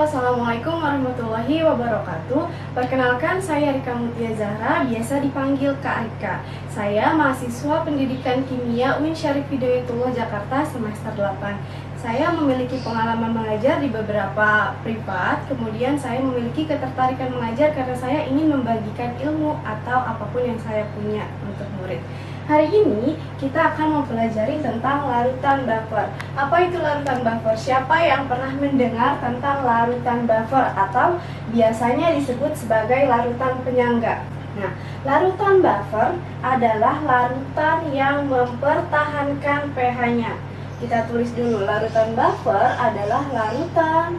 Assalamualaikum warahmatullahi wabarakatuh. Perkenalkan, saya Rika Mutia Zahra, biasa dipanggil Kak Rika. Saya mahasiswa pendidikan kimia UIN Syarif Hidayatullah Jakarta semester 8. Saya memiliki pengalaman mengajar di beberapa privat, kemudian saya memiliki ketertarikan mengajar karena saya ingin membagikan ilmu atau apapun yang saya punya untuk murid. Hari ini kita akan mempelajari tentang larutan buffer. Apa itu larutan buffer? Siapa yang pernah mendengar tentang larutan buffer atau biasanya disebut sebagai larutan penyangga? Nah, larutan buffer adalah larutan yang mempertahankan pH-nya. Kita tulis dulu, larutan buffer adalah larutan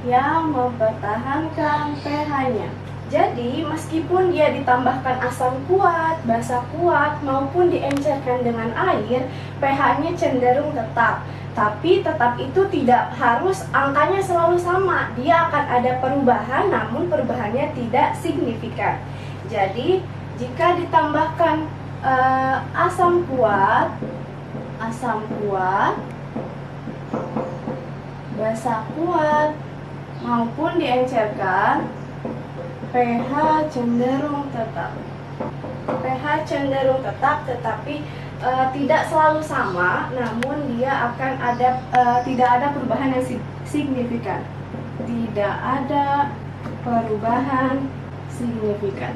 yang mempertahankan pH-nya. Jadi, meskipun dia ditambahkan asam kuat, basa kuat, maupun diencerkan dengan air, pH-nya cenderung tetap. Tapi tetap itu tidak harus angkanya selalu sama. Dia akan ada perubahan, namun perubahannya tidak signifikan. Jadi, jika ditambahkan asam kuat, basa kuat, maupun diencerkan, pH cenderung tetap. pH cenderung tetap, tetapi tidak selalu sama, namun dia akan ada tidak ada perubahan yang signifikan. Tidak ada perubahan signifikan.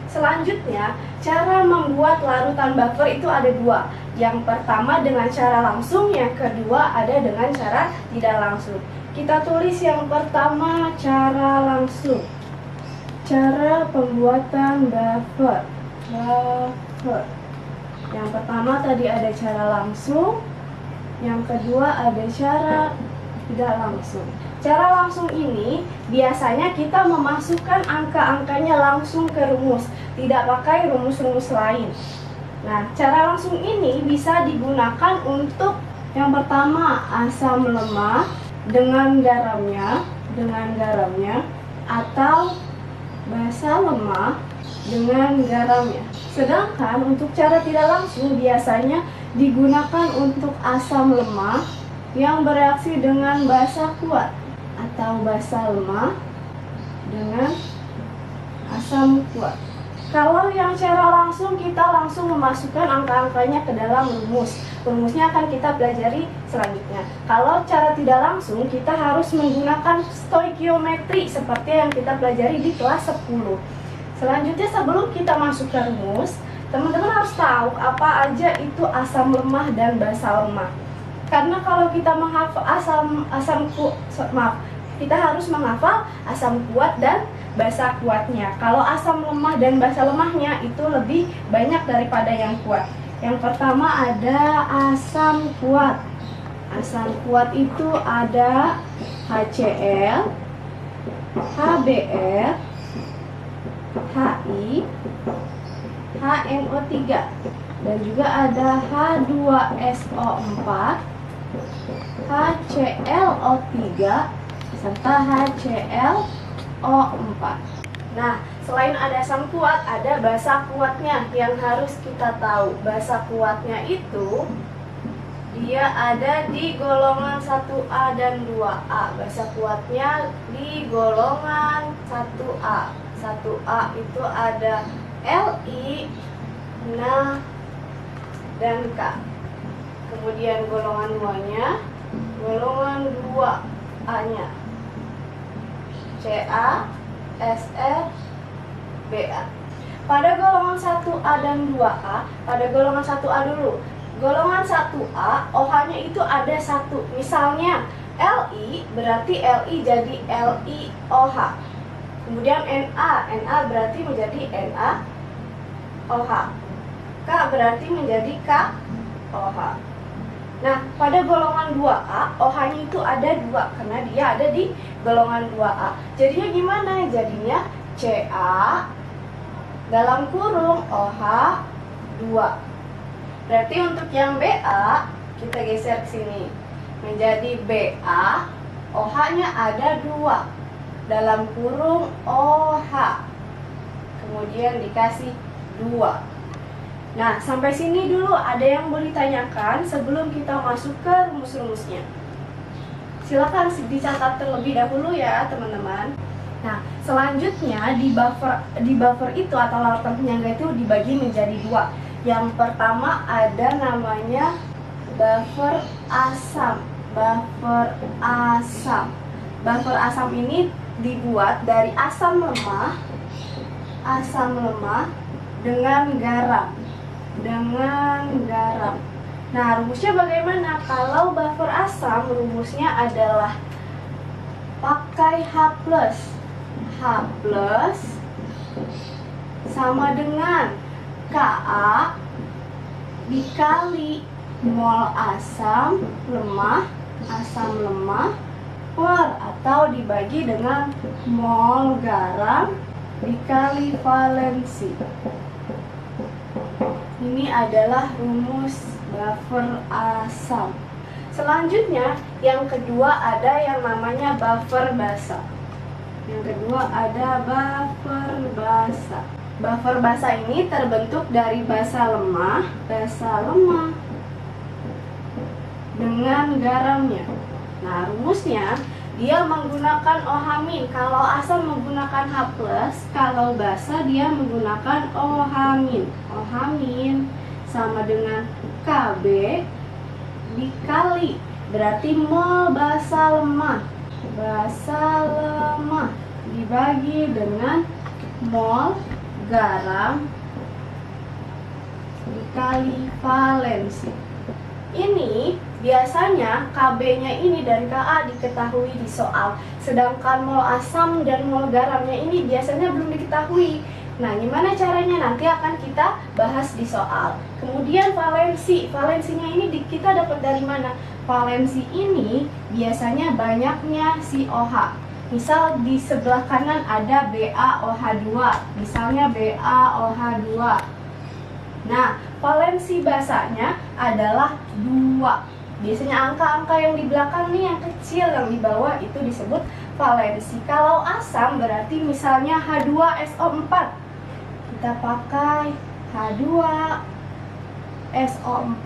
Selanjutnya, cara membuat larutan buffer itu ada dua. Yang pertama dengan cara langsung, yang kedua ada dengan cara tidak langsung. Kita tulis yang pertama, cara langsung. Cara pembuatan buffer. Yang pertama tadi ada cara langsung, yang kedua ada cara tidak langsung. Cara langsung ini biasanya kita memasukkan angka-angkanya langsung ke rumus, tidak pakai rumus-rumus lain. Nah, cara langsung ini bisa digunakan untuk yang pertama asam lemah dengan garamnya, atau basa lemah dengan garamnya. Sedangkan untuk cara tidak langsung biasanya digunakan untuk asam lemah yang bereaksi dengan basa kuat, atau basa lemah dengan asam kuat. Kalau yang cara langsung, kita langsung memasukkan angka-angkanya ke dalam rumus. Rumusnya akan kita pelajari selanjutnya. Kalau cara tidak langsung, kita harus menggunakan stoikiometri seperti yang kita pelajari di kelas 10. Selanjutnya, sebelum kita masuk ke rumus, teman-teman harus tahu apa aja itu asam lemah dan basa lemah. Karena kalau kita menghafal kita harus menghafal asam kuat dan basa kuatnya. Kalau asam lemah dan basa lemahnya itu lebih banyak daripada yang kuat. Yang pertama ada asam kuat. Asam kuat itu ada HCl, HBr, HI, HNO3, dan juga ada H2SO4, HClO3, serta HClO4. Nah, selain ada asam kuat, ada basa kuatnya yang harus kita tahu. Basa kuatnya itu dia ada di golongan 1A dan 2A. Basa kuatnya di golongan 1A. 1A itu ada Li, Na, dan K. Kemudian golongan 2-nya, golongan 2A-nya Ca, Sr, Ba. Pada golongan 1A dan 2A, pada golongan 1A dulu. Golongan 1A, OH-nya itu ada 1. Misalnya Li berarti Li jadi LiOH. Kemudian Na berarti menjadi NaOH. K berarti menjadi KOH. Nah, pada golongan 2A, OH-nya itu ada 2 karena dia ada di golongan 2A. Jadinya gimana? Jadinya Ca dalam kurung OH 2. Berarti untuk yang Ba, kita geser ke sini. Menjadi Ba, OH-nya ada 2 dalam kurung OH. Kemudian dikasih 2. Nah, sampai sini dulu ada yang mau ditanyakan sebelum kita masuk ke rumus-rumusnya. Silakan dicatat terlebih dahulu ya teman-teman. Nah, selanjutnya di buffer itu atau larutan penyangga itu dibagi menjadi dua. Yang pertama ada namanya buffer asam. Buffer asam. Buffer asam ini dibuat dari asam lemah dengan garam. Nah, rumusnya bagaimana? Kalau buffer asam, rumusnya adalah pakai H+. H+ sama dengan Ka dikali mol asam lemah per atau dibagi dengan mol garam dikali valensi. Ini adalah rumus buffer asam. Selanjutnya, yang kedua ada yang namanya buffer basa. Buffer basa ini terbentuk dari basa lemah dengan garamnya. Nah, rumusnya dia menggunakan OH-. Kalau asam menggunakan H+, kalau basa dia menggunakan OH-. OH- sama dengan Kb dikali, berarti mol basa lemah dibagi dengan mol garam dikali valensi. Ini biasanya Kb-nya ini dan Ka diketahui di soal, sedangkan mol asam dan mol garamnya ini biasanya belum diketahui. Nah, gimana caranya nanti akan kita bahas di soal. Kemudian valensinya ini kita dapat dari mana? Valensi ini biasanya banyaknya si OH. Misal di sebelah kanan ada BaOH2, misalnya BaOH2. Nah, valensi basanya adalah 2. Biasanya angka-angka yang di belakang nih yang kecil, yang di bawah itu disebut valensi. Kalau asam berarti misalnya H2SO4. Kita pakai H2SO4.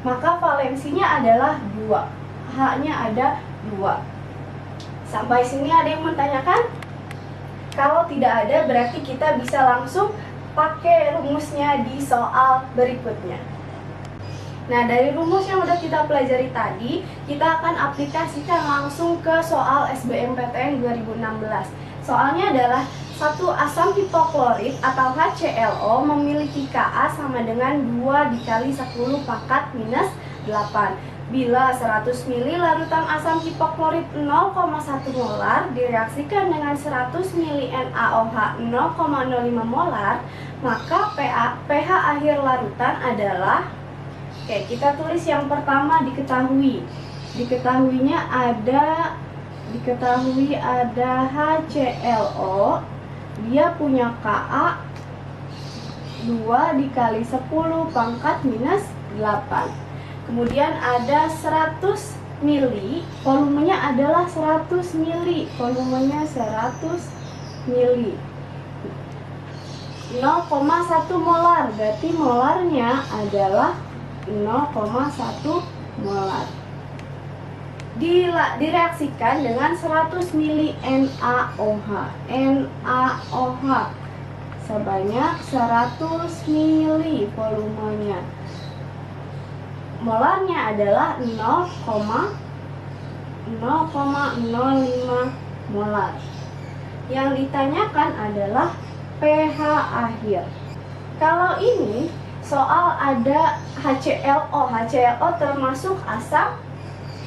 Maka valensinya adalah 2. H-nya ada 2. Sampai sini ada yang menanyakan? Kalau tidak ada berarti kita bisa langsung pakai rumusnya di soal berikutnya. Nah, dari rumus yang udah kita pelajari tadi, kita akan aplikasikan langsung ke soal SBMPTN 2016. Soalnya adalah satu asam hipoklorit atau HClO memiliki Ka sama dengan 2 dikali 10 pangkat minus 8. Bila 100 ml larutan asam hipoklorit 0,1 molar direaksikan dengan 100 ml NaOH 0,05 molar, maka pH akhir larutan adalah, kita tulis yang pertama diketahui. Diketahui ada HClO, dia punya Ka 2 dikali 10 pangkat minus 8. Kemudian ada 100 mili, volumenya adalah 100 mili, 0,1 molar, berarti molarnya adalah 0,1 molar. Direaksikan dengan 100 mili NaOH sebanyak 100 mili volumenya. Molarnya adalah 0,05 molar. Yang ditanyakan adalah pH akhir. Kalau ini soal ada HClO. HClO termasuk asam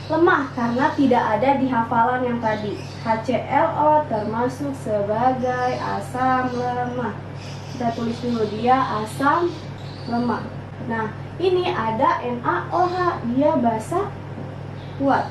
lemah karena tidak ada di hafalan yang tadi. HClO termasuk sebagai asam lemah. Kita tulis dulu, dia asam lemah. Nah, ini ada NaOH, dia basa kuat.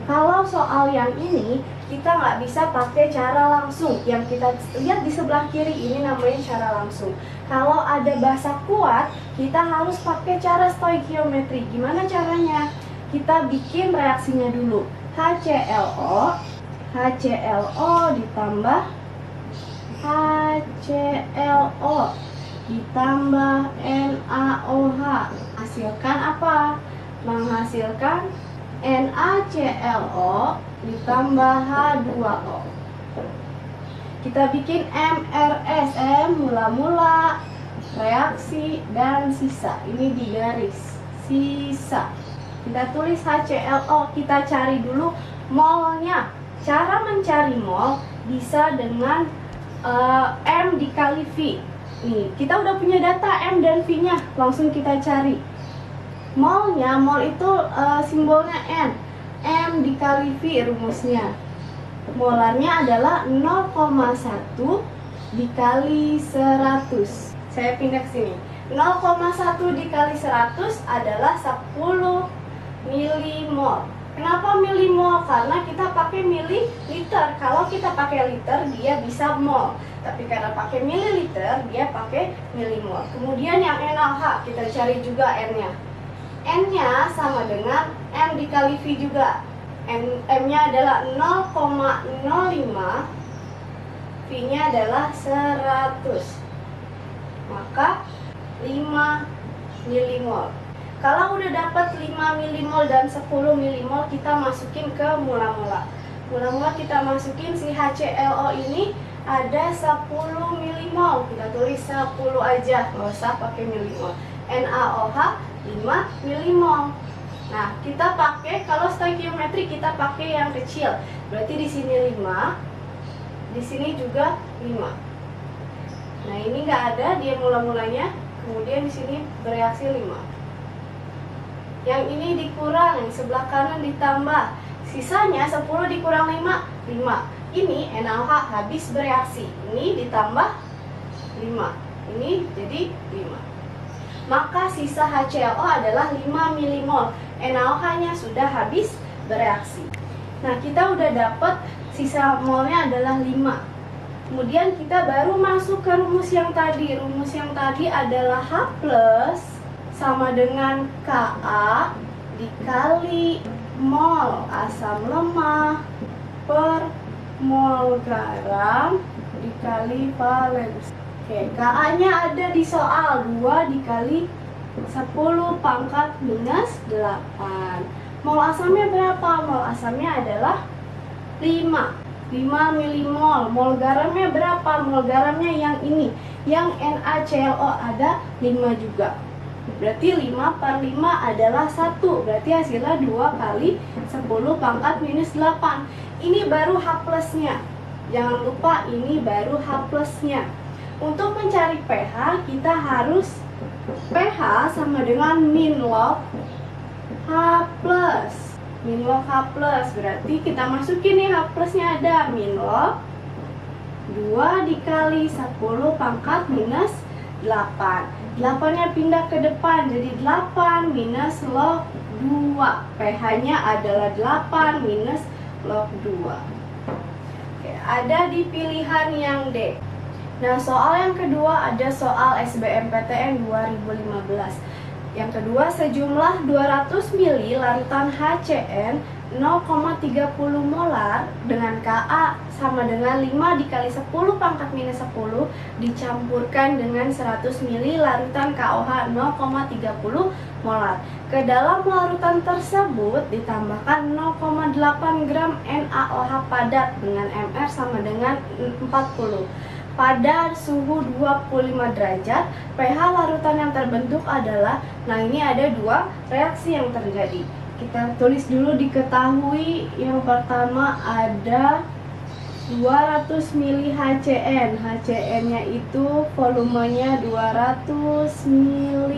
Kalau soal yang ini kita nggak bisa pakai cara langsung. Yang kita lihat di sebelah kiri ini namanya cara langsung. Kalau ada basa kuat, kita harus pakai cara stoikiometri. Gimana caranya? Kita bikin reaksinya dulu. HClO ditambah HClO ditambah NaOH, hasilkan apa? menghasilkan NaClO ditambah H2O. Kita bikin MRS, mula-mula, reaksi, dan sisa. Ini di garis, sisa. Kita tulis HClO, kita cari dulu molnya. Cara mencari mol bisa dengan M dikali V. Nih, kita udah punya data M dan V-nya, langsung kita cari. Molnya, mol itu simbolnya N. M dikali V rumusnya. Molarnya adalah 0,1 dikali 100. Saya pindah ke sini. 0,1 dikali 100 adalah 10 milimol. Kenapa milimol? Karena kita pakai mililiter. Kalau kita pakai liter, dia bisa mol. Tapi karena pakai mililiter, dia pakai milimol. Kemudian yang NaOH, kita cari juga N-nya. N-nya sama dengan M dikali V juga. M-nya adalah 0,05, V-nya adalah 100. Maka 5 milimol. Kalau udah dapat 5 milimol dan 10 milimol, kita masukin ke mula-mula. Mula-mula kita masukin si HClO ini ada 10 milimol. Kita tulis 10 aja, nggak usah pakai milimol. NaOH 5 milimol. Nah, kita pakai, kalau stoikiometri kita pakai yang kecil. Berarti di sini 5, di sini juga 5. Nah, ini nggak ada, dia mula-mulanya. Kemudian di sini bereaksi 5. Yang ini dikurang, yang sebelah kanan ditambah. Sisanya 10 dikurang 5, 5. Ini NaOH habis bereaksi. Ini ditambah 5. Ini jadi 5. Maka sisa HClO adalah 5 milimol. NaOH-nya sudah habis bereaksi. Nah, kita udah dapat sisa molnya adalah 5. Kemudian kita baru masuk ke rumus yang tadi. Rumus yang tadi adalah H plus sama dengan Ka dikali mol asam lemah per mol garam dikali valensi. Oke, Ka-nya ada di soal 2 dikali 10 pangkat minus 8. Mol asamnya berapa? Mol asamnya adalah 5 milimol. Mol garamnya berapa? Mol garamnya yang ini. Yang NaClO ada 5 juga. Berarti 5 per 5 adalah 1. Berarti hasilnya 2 kali 10 pangkat minus 8. Ini baru H plusnya. Jangan lupa ini baru H plusnya. Untuk mencari pH, kita harus pH sama dengan min log H plus. Min log H plus, berarti kita masukin nih H plusnya ada min log 2 dikali 10 pangkat minus 8. 8-nya pindah ke depan, jadi 8 minus log 2. pH-nya adalah 8 minus log 2. Oke, ada di pilihan yang D. Nah, soal yang kedua ada soal SBMPTN 2015. Yang kedua, sejumlah 200 ml larutan HCN 0,30 molar dengan Ka sama dengan 5 dikali 10 pangkat minus 10 dicampurkan dengan 100 ml larutan KOH 0,30 molar. Ke dalam larutan tersebut ditambahkan 0,8 gram NaOH padat dengan Mr sama dengan 40. Pada suhu 25 derajat, pH larutan yang terbentuk adalah, nah ini ada dua reaksi yang terjadi. Kita tulis dulu diketahui. Yang pertama ada 200 ml HCN. HCN-nya itu volumenya 200 ml.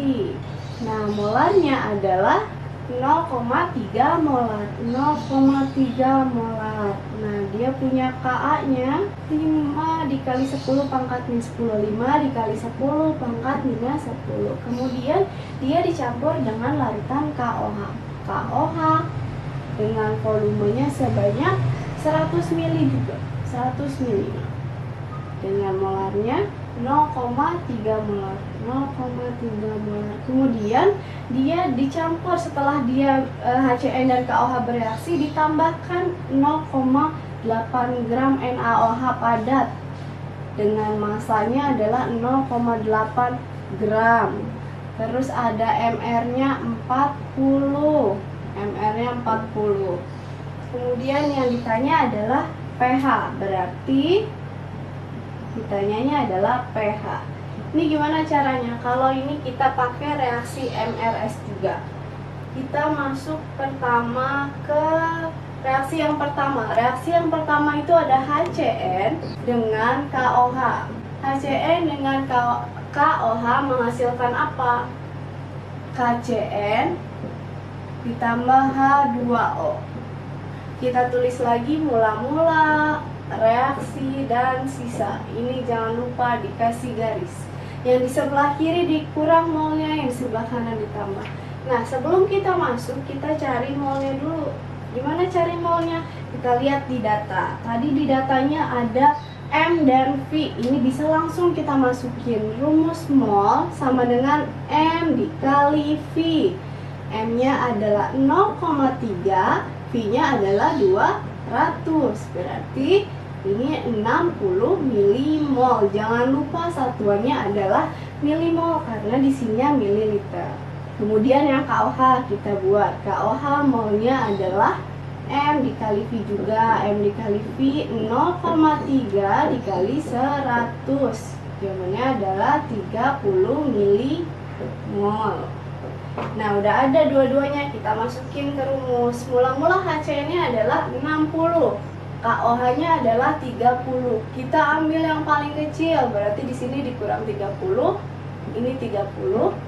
Nah, molarnya adalah 0,3 molar. 0,3 molar. Nah, dia punya Ka-nya 5 dikali 10 pangkat minus 10. 5 dikali 10 pangkat minus 10. Kemudian dia dicampur dengan larutan KOH. KOH dengan volumenya sebanyak 100 ml juga. 100 ml. Dengan molarnya 0,3 molar. 0,3 molar. Kemudian dia dicampur setelah dia HCN dan KOH bereaksi ditambahkan 0,8 gram NaOH padat dengan masanya adalah 0,8 gram. Terus ada MR-nya 40. MR-nya 40. Kemudian yang ditanya adalah pH. Berarti ditanyanya adalah pH. Ini gimana caranya? Kalau ini kita pakai reaksi MRS juga. Kita masuk pertama ke reaksi yang pertama. Reaksi yang pertama itu ada HCN dengan KOH. HCN dengan KOH menghasilkan apa? KCN ditambah H2O. Kita tulis lagi mula-mula, reaksi, dan sisa. Ini jangan lupa dikasih garis. Yang di sebelah kiri dikurang molnya, yang di sebelah kanan ditambah. Nah, sebelum kita masuk, kita cari molnya dulu. Gimana cari molnya? Kita lihat di data. Tadi di datanya ada M dan V. Ini bisa langsung kita masukin. Rumus mol sama dengan M dikali V. M-nya adalah 0,3, V-nya adalah 200. Berarti ini 60 milimol. Jangan lupa satuannya adalah milimol karena di sininya mililiter. Kemudian yang KOH kita buat. KOH molnya adalah M dikali V juga. M dikali V 0,3 dikali 100. Jawabannya adalah 30 milimol. Nah, udah ada dua-duanya, kita masukin ke rumus. Mula-mula HCN-nya adalah 60, KOH-nya adalah 30. Kita ambil yang paling kecil, berarti di sini dikurang 30, ini 30,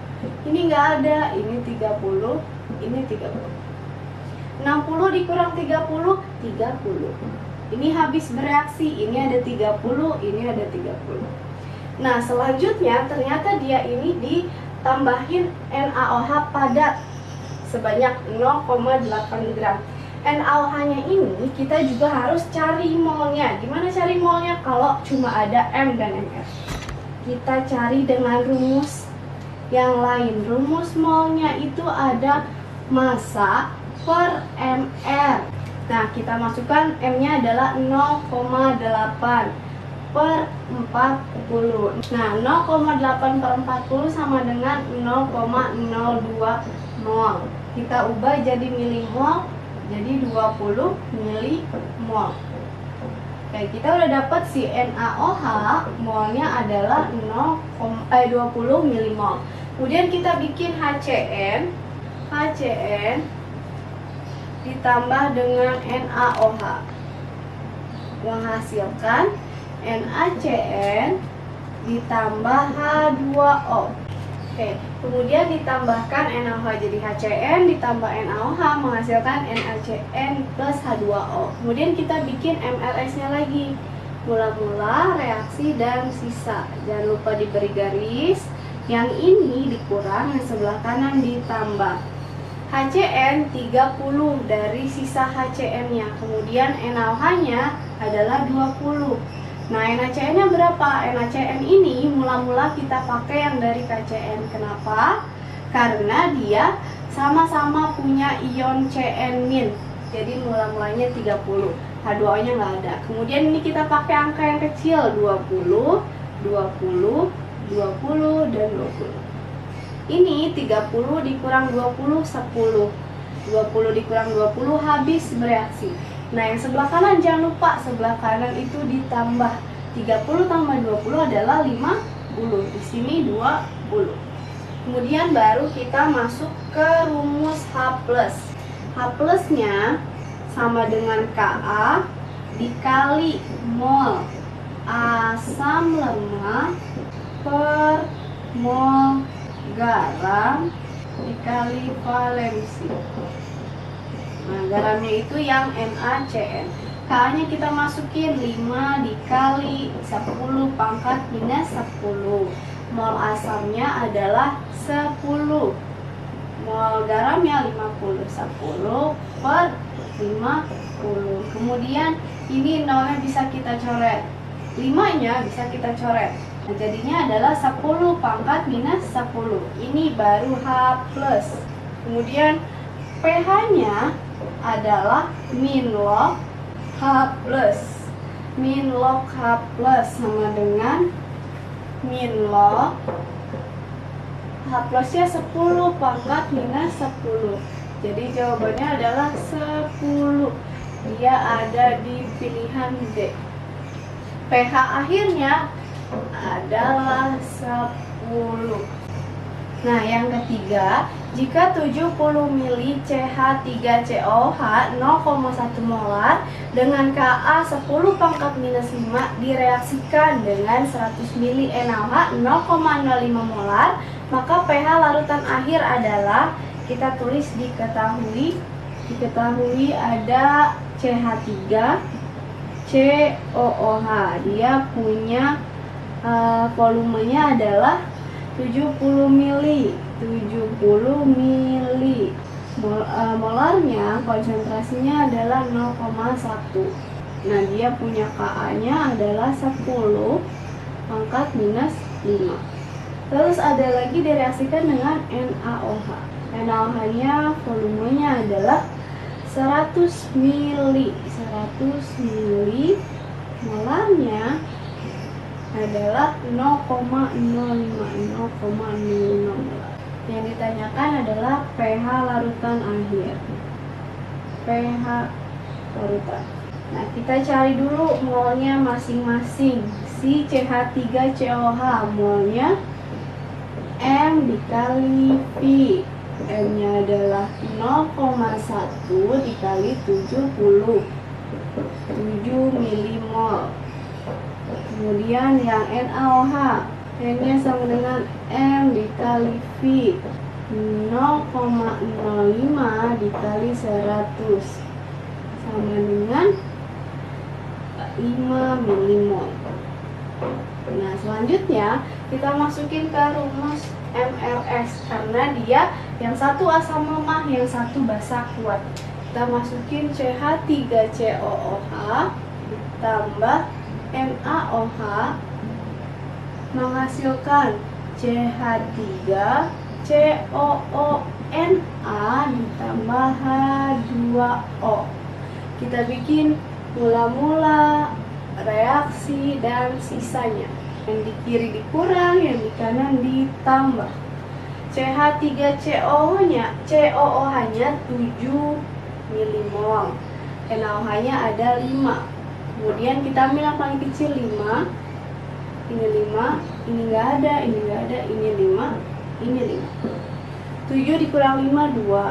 ini nggak ada, ini 30, ini 30. 60 dikurang 30, 30. Ini habis bereaksi, ini ada 30, ini ada 30. Nah, selanjutnya ternyata dia ini tambahin NaOH padat sebanyak 0,8 gram. NaOH-nya ini kita juga harus cari molnya. Gimana cari molnya kalau cuma ada M dan Mr? Kita cari dengan rumus yang lain. Rumus molnya itu ada massa per Mr. Nah, kita masukkan M-nya adalah 0,8 per 40. Nah, 0,8 per 40 sama dengan 0,02 mol. Kita ubah jadi milimol, jadi 20 milimol. Oke, kita udah dapat si NaOH, molnya adalah 20 milimol. Kemudian kita bikin HCN. HCN ditambah dengan NaOH menghasilkan NaCN ditambah H2O. Oke, kemudian ditambahkan NaOH jadi HCN ditambah NaOH menghasilkan NaCN plus H2O. Kemudian kita bikin MRS-nya lagi. Mula-mula, reaksi, dan sisa. Jangan lupa diberi garis. Yang ini dikurang, yang sebelah kanan ditambah. HCN 30 dari sisa HCN-nya. Kemudian NaOH-nya adalah 20. Nah, NaCN-nya berapa? NaCN ini mula-mula kita pakai yang dari KCN. Kenapa? Karena dia sama-sama punya ion Cn-. Jadi mula-mulanya 30. H2O-nya nggak ada. Kemudian ini kita pakai angka yang kecil, 20, 20, 20, dan 20. Ini 30 dikurang 20, 10. 20 dikurang 20 habis bereaksi. Nah, yang sebelah kanan jangan lupa, sebelah kanan itu ditambah. 30 tambah 20 adalah 50. Di sini 20. Kemudian baru kita masuk ke rumus H+. H+-nya sama dengan Ka dikali mol asam lemak per mol garam dikali valensi. Nah, garamnya itu yang NaCN. K-nya kita masukin 5 dikali 10 pangkat minus 10. Mol asamnya adalah 10. Mol garamnya 50. 10 per 50. Kemudian ini nolnya bisa kita coret. 5-nya bisa kita coret. Nah, jadinya adalah 10 pangkat minus 10. Ini baru H+. Kemudian pH-nya adalah min log H+. Min log H+ sama dengan min log H plusnya 10 pangkat minus 10. Jadi jawabannya adalah 10. Dia ada di pilihan D. pH akhirnya adalah 10. Nah, yang ketiga, jika 70 mili CH3COH 0,1 molar dengan Ka 10 pangkat minus 5 direaksikan dengan 100 mili NaOH 0,05 molar, maka pH larutan akhir adalah, kita tulis diketahui ada CH3 COOH. Dia punya volumenya adalah 70 mili. Molarnya konsentrasinya adalah 0,1. Nah, dia punya Ka-nya adalah 10 pangkat minus 5. Terus ada lagi direaksikan dengan NaOH. NaOH-nya volumenya adalah 100 mili. Molarnya adalah 0,05 molar. Yang ditanyakan adalah pH larutan akhir. pH larutan. Nah, kita cari dulu molnya masing-masing. Si CH3COH molnya M dikali V. M-nya adalah 0,1 dikali 70. 7 milimol. Kemudian yang NaOH, N-nya sama dengan M dikali V, 0,05 dikali 100 sama dengan 5 milimol. Nah, selanjutnya kita masukin ke rumus MLS karena dia yang satu asam lemah, yang satu basa kuat. Kita masukin CH3COOH ditambah NaOH menghasilkan CH3COONA ditambah H2O. Kita bikin mula-mula, reaksi, dan sisanya. Yang di kiri dikurang, yang di kanan ditambah. CH3COOH-nya 7 milimol. NaOH-nya ada 5. Kemudian kita ambil yang paling kecil 5. Ini 5, ini enggak ada, ini 5, ini 5. 7 dikurang 5 2.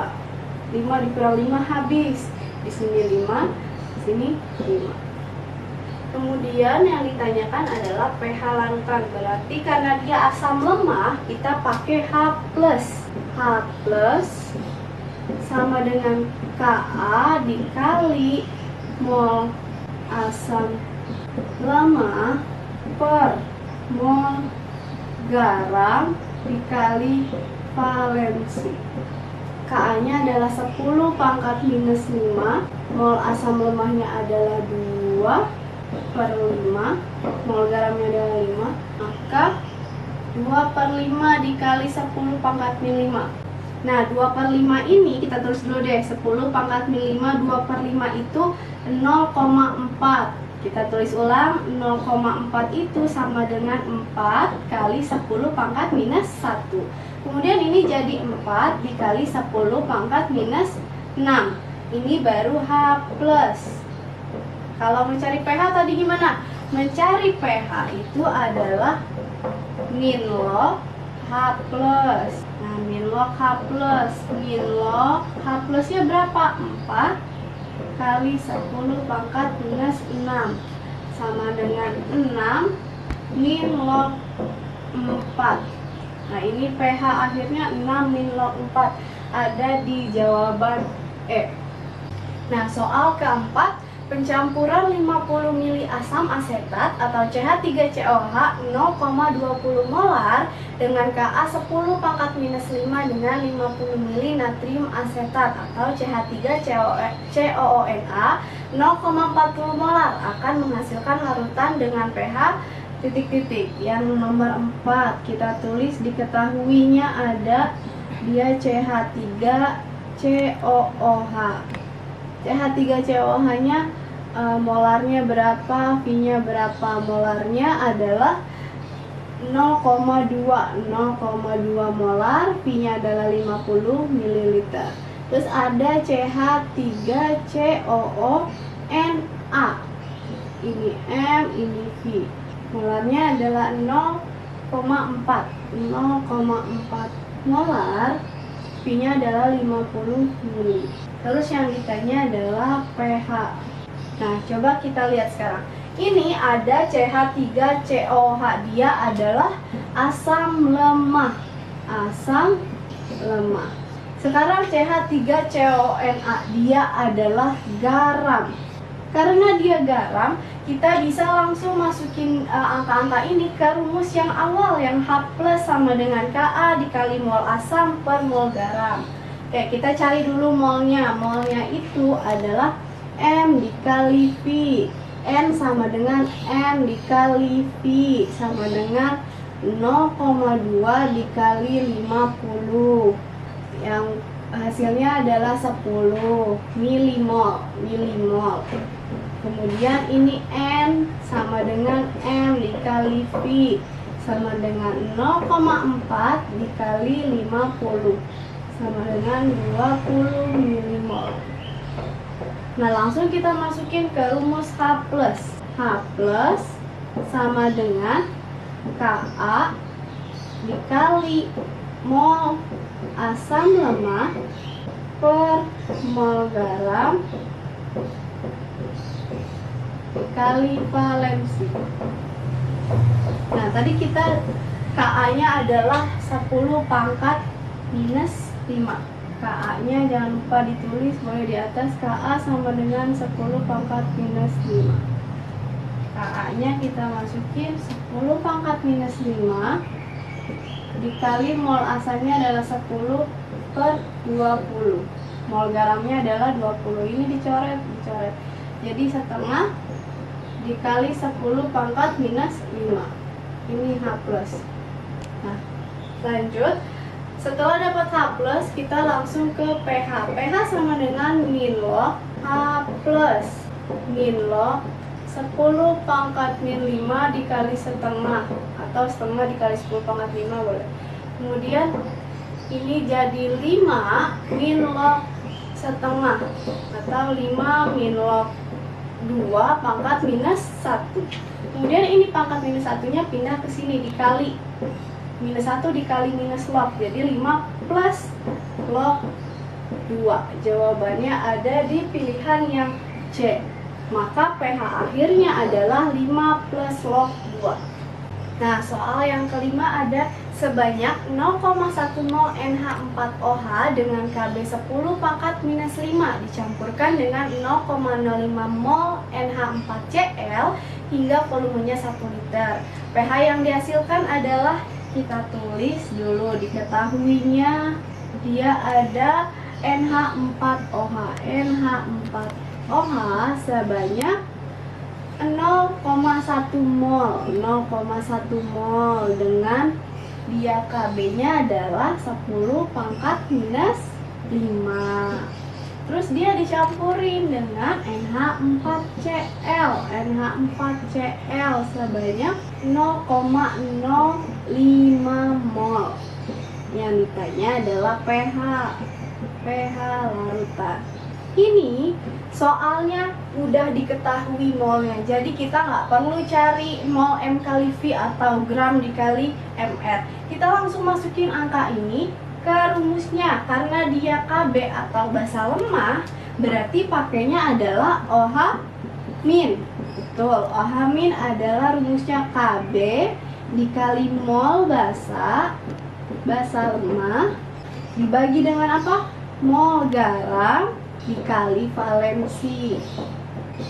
5 dikurang 5 habis. Di sini 5, di sini 5. Kemudian yang ditanyakan adalah pH larutan. Berarti karena dia asam lemah, kita pakai H+. H+ sama dengan Ka dikali mol asam lemah per mol garam dikali valensi. Ka-nya adalah 10 pangkat minus 5. Mol asam lemahnya adalah 2/5. Mol garamnya adalah 5. Maka 2/5 dikali 10 pangkat min 5. Nah, 2/5 ini kita tulis dulu deh. 10 pangkat min 5, 2/5 itu 0,4. Kita tulis ulang, 0,4 itu sama dengan 4 kali 10 pangkat minus 1. Kemudian ini jadi 4 dikali 10 pangkat minus 6. Ini baru H+. Kalau mencari pH tadi gimana? Mencari pH itu adalah min log H+. Nah, min log H+. Min log H+-nya berapa? 4 kali 10 pangkat minus 6 sama dengan 6 min log 4. Nah, ini pH akhirnya 6 min log 4 ada di jawaban E. Nah, soal keempat, pencampuran 50 mili asam asetat atau CH3COH 0,20 molar dengan Ka 10 pangkat minus 5 dengan 50 mili natrium asetat atau CH3COONA 0,40 molar akan menghasilkan larutan dengan pH titik-titik. Yang nomor 4 kita tulis diketahuinya ada dia CH3COOH. 0,2 molar, P-nya adalah 50 ml. Terus ada CH3COONA. Ini M, ini V. Molarnya adalah 0,4 molar, P-nya adalah 50 ml. Terus yang ditanya adalah pH. Nah, coba kita lihat sekarang. Ini ada CH3COH, dia adalah asam lemah. Asam lemah. Sekarang CH3CONA, dia adalah garam. Karena dia garam, kita bisa langsung masukin angka-angka ini ke rumus yang awal, yang H+ sama dengan Ka dikali mol asam per mol garam. Oke, kita cari dulu molnya. Molnya itu adalah M dikali V. N sama dengan M dikali V sama dengan 0,2 dikali 50. Yang hasilnya adalah 10 milimol. Kemudian ini N sama dengan M dikali V sama dengan 0,4 dikali 50 sama dengan 20 milimol. Nah, langsung kita masukin ke rumus H+. H+ sama dengan Ka dikali mol asam lemah per mol garam kali valensi. Nah, tadi kita Ka-nya adalah 10 pangkat minus 5. Ka-nya jangan lupa ditulis, boleh di atas. Ka sama dengan 10 pangkat minus 5. Ka-nya kita masukin 10 pangkat minus 5 dikali mol asamnya adalah 10 per 20. Mol garamnya adalah 20. Ini dicoret. Jadi setengah dikali 10 pangkat minus 5. Ini H+. Nah, lanjut. Setelah dapat H+, kita langsung ke pH. pH sama dengan min log H+. Min log 10 pangkat min 5 dikali setengah, atau setengah dikali 10 pangkat 5 boleh. Kemudian ini jadi 5 min log setengah, atau 5 min log 2 pangkat minus 1. Kemudian ini pangkat minus 1-nya pindah ke sini, dikali minus 1 dikali minus log, jadi 5 plus log 2. Jawabannya ada di pilihan yang C. Maka pH akhirnya adalah 5 plus log 2. Nah, soal yang kelima ada sebanyak 0,1 mol NH4OH dengan Kb 10 pangkat minus 5 dicampurkan dengan 0,05 mol NH4Cl hingga volumenya 1 liter. pH yang dihasilkan adalah, kita tulis dulu diketahuinya, dia ada NH4OH. NH4OH sebanyak 0,1 mol dengan dia Kb-nya adalah 10 pangkat minus 5. Terus dia dicampurin dengan NH4Cl. NH4Cl sebanyak 0,05 mol. Yang ditanya adalah pH larutan. Ini soalnya udah diketahui molnya, jadi kita nggak perlu cari mol M kali V atau gram dikali mR. Kita langsung masukin angka ini ke rumusnya. Karena dia Kb atau basa lemah, berarti pakainya adalah OH min. Betul, OH min adalah rumusnya Kb dikali mol basa lemah dibagi dengan apa? Mol garam dikali valensi.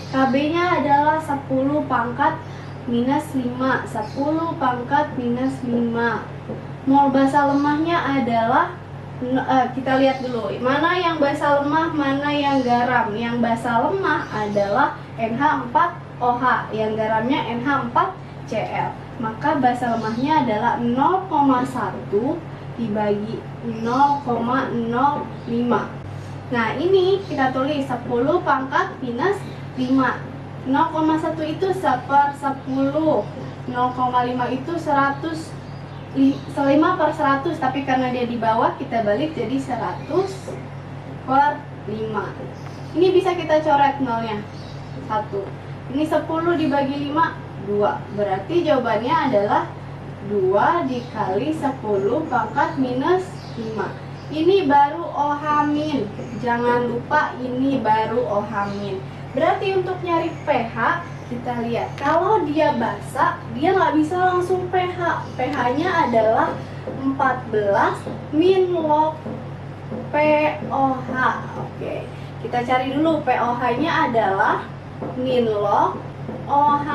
Kb-nya adalah 10 pangkat minus 5. 10 pangkat minus 5. Mol basa lemahnya adalah, kita lihat dulu, mana yang basa lemah, mana yang garam. Yang basa lemah adalah NH4OH, yang garamnya NH4Cl. Maka basa lemahnya adalah 0,1 dibagi 0,05. Nah, ini kita tulis 10 pangkat minus 5. 0,1 itu 1/10. 0,5 itu 5/100, tapi karena dia di bawah kita balik jadi 100/5. Ini bisa kita coret nolnya 1. Ini 10 dibagi 5, 2. Berarti jawabannya adalah 2 dikali 10 pangkat minus 5. Ini baru OH-. Jangan lupa ini baru OH-. Berarti untuk nyari pH, kita lihat, kalau dia basah, dia nggak bisa langsung pH. pH-nya adalah 14 min log POH. Oke, kita cari dulu POH-nya adalah min log OH-.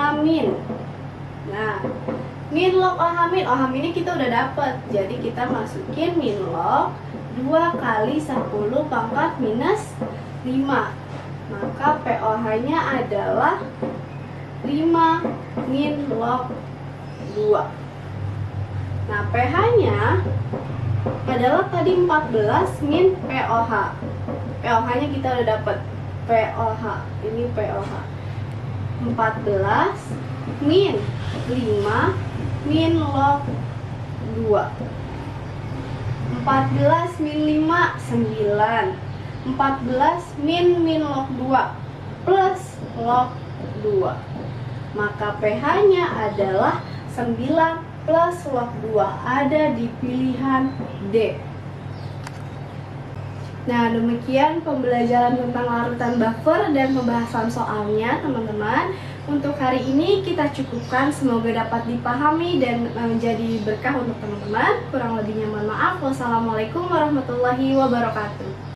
Nah, min log OH-. OH- ini kita udah dapet, jadi kita masukin min log 2 kali 10 pangkat minus 5. Maka POH-nya adalah 5 min log 2. Nah, pH-nya adalah tadi 14 min POH. POH-nya kita udah dapat. POH, ini POH. 14 min 5 min log 2. 14 min 5, 9. 14 min log 2 plus log 2. Maka pH-nya adalah 9 plus log 2, ada di pilihan D. Nah, demikian pembelajaran tentang larutan buffer dan pembahasan soalnya, teman-teman. Untuk hari ini kita cukupkan, semoga dapat dipahami dan menjadi berkah untuk teman-teman. Kurang lebihnya mohon maaf. Wassalamualaikum warahmatullahi wabarakatuh.